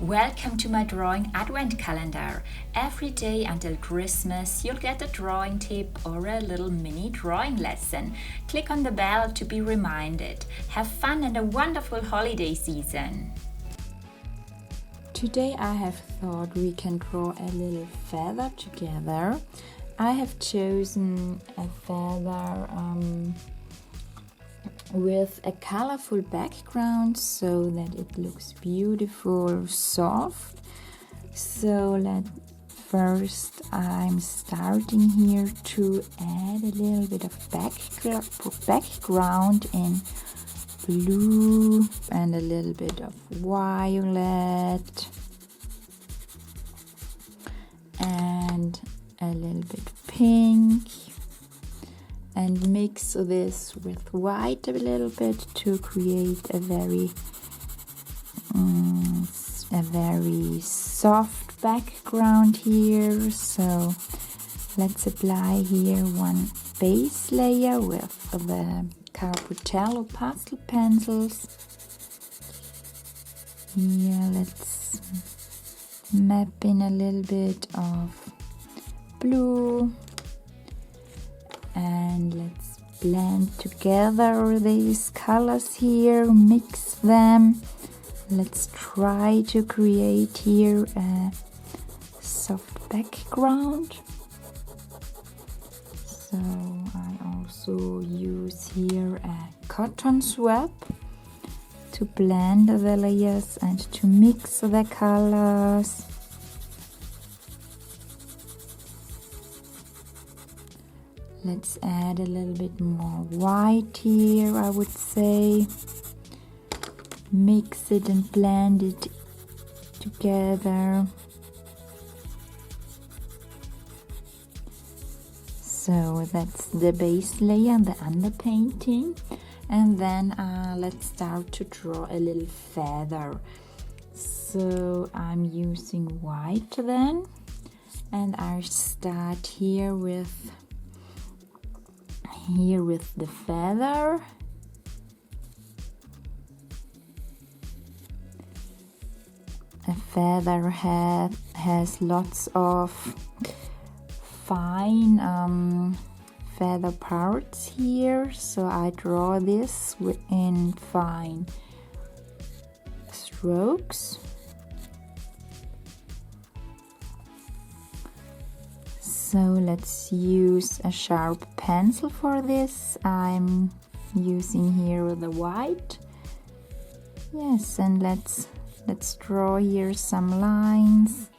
Welcome to my drawing advent calendar. Every day until Christmas you'll get a drawing tip or a little mini drawing lesson. Click on the bell to be reminded. Have fun and a wonderful holiday season. Today I have thought we can draw a little feather together. I have chosen a feather with a colorful background so that it looks beautiful, soft. So first I'm starting here to add a little bit of background in blue and a little bit of violet and a little bit pink, and mix this with white a little bit to create a very soft background here. So let's apply here one base layer with the Carpello pastel pencils. Here let's map in a little bit of blue. And let's blend together these colors here, mix them. Let's try to create here a soft background. So I also use here a cotton swab to blend the layers and to mix the colors. Let's add a little bit more white here, I would say. Mix it and blend it together. So that's the base layer, the underpainting. And then let's start to draw a little feather. So I'm using white then. And I start here with the feather. A feather has lots of fine feather parts here, so I draw this in fine strokes. So let's use a sharp pencil for this. I'm using here the white. Yes, and let's draw here some lines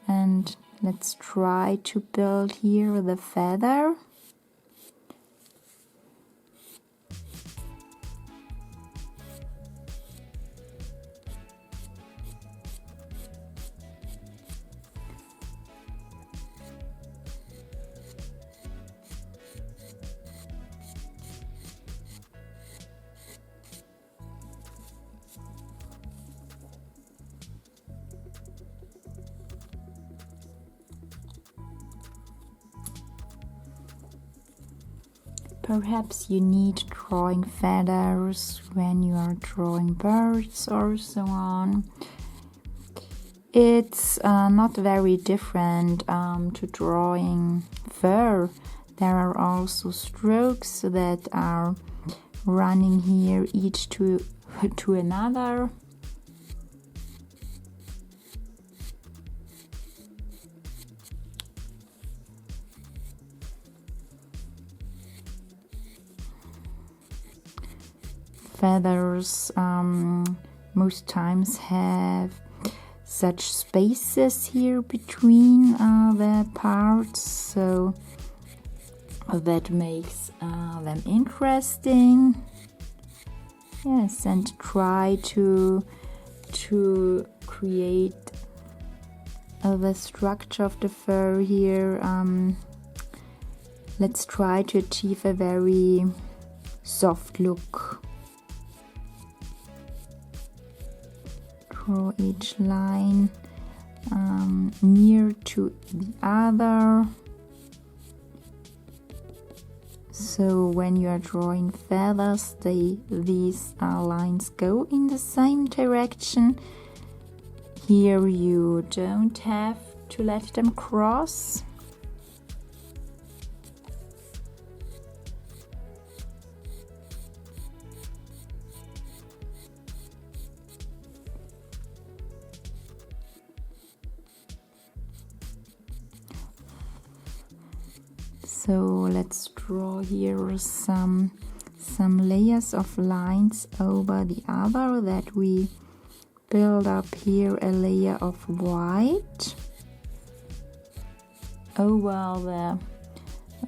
and let's try to build here the feather. Perhaps you need drawing feathers when you are drawing birds or so on. It's not very different to drawing fur. There are also strokes that are running here each to another. Feathers most times have such spaces here between the parts, so that makes them interesting. Yes, and try to create the structure of the fur here. Let's try to achieve a very soft look. Draw each line near to the other. So when you are drawing feathers, these lines go in the same direction. Here you don't have to let them cross. So let's draw here some layers of lines over the other, that we build up here a layer of white over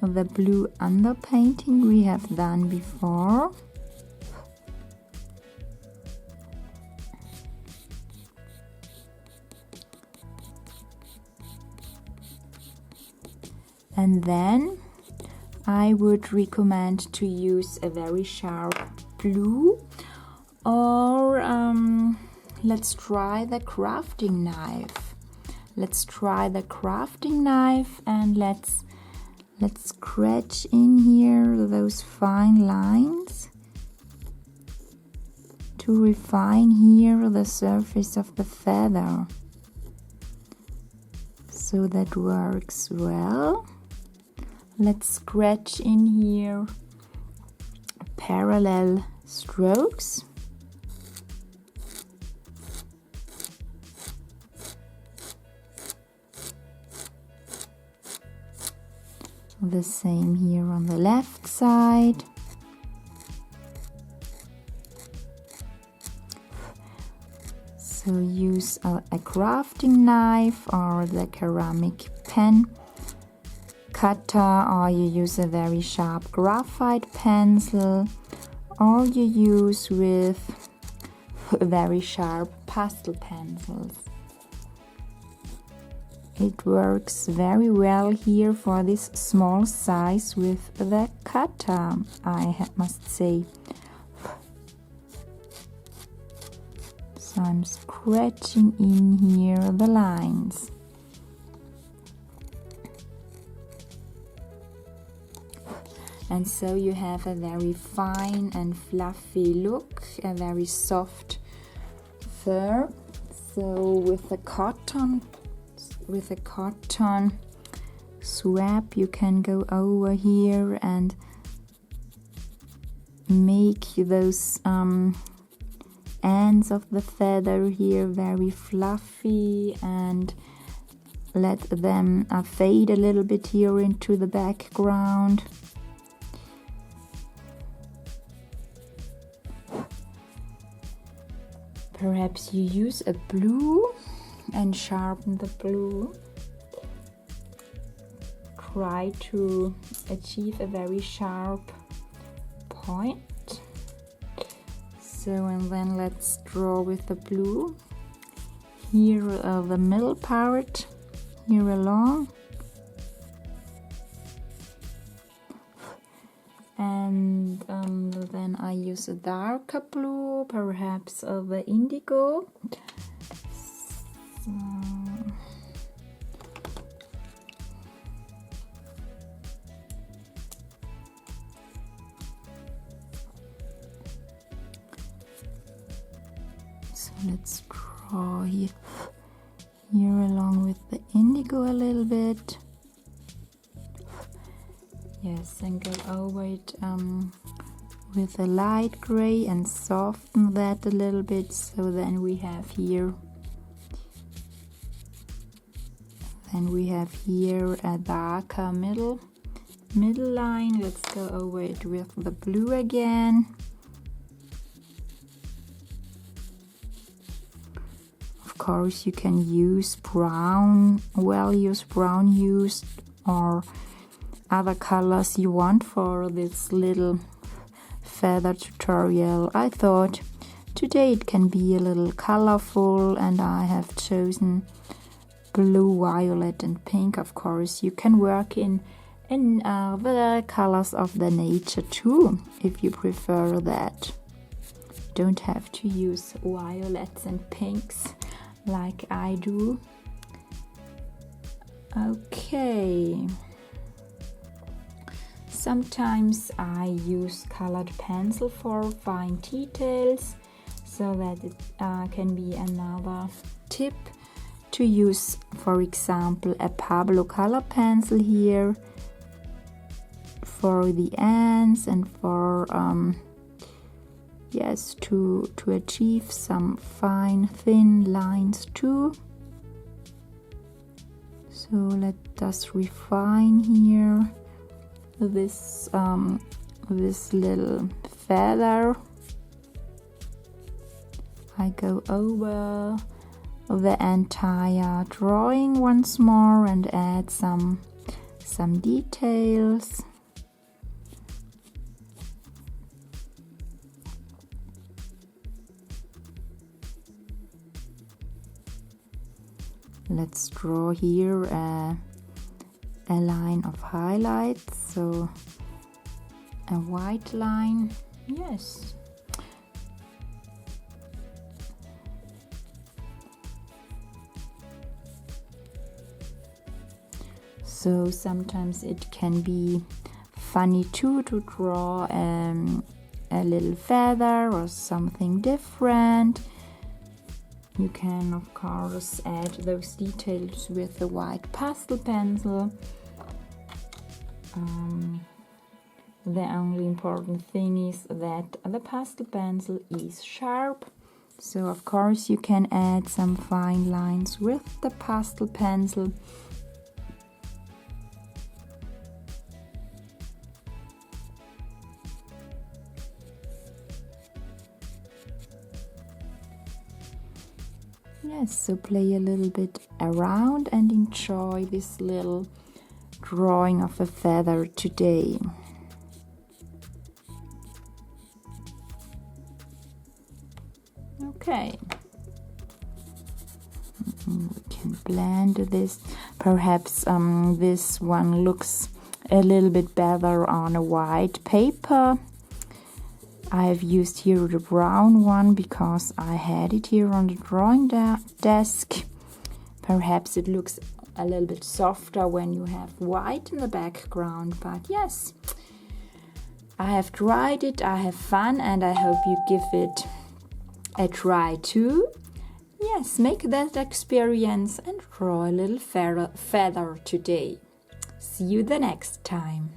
the blue underpainting we have done before. And then I would recommend to use a very sharp blue, or let's try the crafting knife. Let's try the crafting knife, and let's scratch in here those fine lines to refine here the surface of the feather. So that works well. Let's scratch in here parallel strokes. The same here on the left side. So use a crafting knife or the ceramic pen cutter, or you use a very sharp graphite pencil, or you use with very sharp pastel pencils. It works very well here for this small size with the cutter, I must say. So I'm scratching in here the lines. And so you have a very fine and fluffy look, a very soft fur. So with the cotton swab you can go over here and make those ends of the feather here very fluffy, and let them fade a little bit here into the background. Perhaps you use a blue and sharpen the blue. Try to achieve a very sharp point. So, and then let's draw with the blue here the middle part here along, and then I use a darker blue, perhaps the indigo. So let's draw here along with the indigo a little bit. Yes, and go over it with a light gray and soften that a little bit. So then we have here a darker middle line. Let's go over it with the blue again. Of course you can use brown, use brown hues or other colors you want for this little feather tutorial. I thought today it can be a little colorful, and I have chosen blue, violet and pink. Of course you can work in the colors of the nature too, if you prefer that. Don't have to use violets and pinks like I do. Okay. Sometimes I use colored pencil for fine details, so that it can be another tip to use, for example, a Pablo color pencil here for the ends and for yes, to achieve some fine thin lines too. So let us refine here this little feather. I go over the entire drawing once more and add some details. Let's draw here a line of highlights, so a white line, yes. So sometimes it can be funny too to draw a little feather or something different. You can of course add those details with the white pastel pencil. The only important thing is that the pastel pencil is sharp. So of course you can add some fine lines with the pastel pencil. Yes, so play a little bit around and enjoy this little drawing of a feather today. Okay, we can blend this. Perhaps this one looks a little bit better on a white paper. I've used here the brown one because I had it here on the drawing desk. Perhaps it looks a little bit softer when you have white in the background, but yes, I have tried it, I have fun, and I hope you give it a try too. Yes, make that experience and draw a little feather today. See you the next time.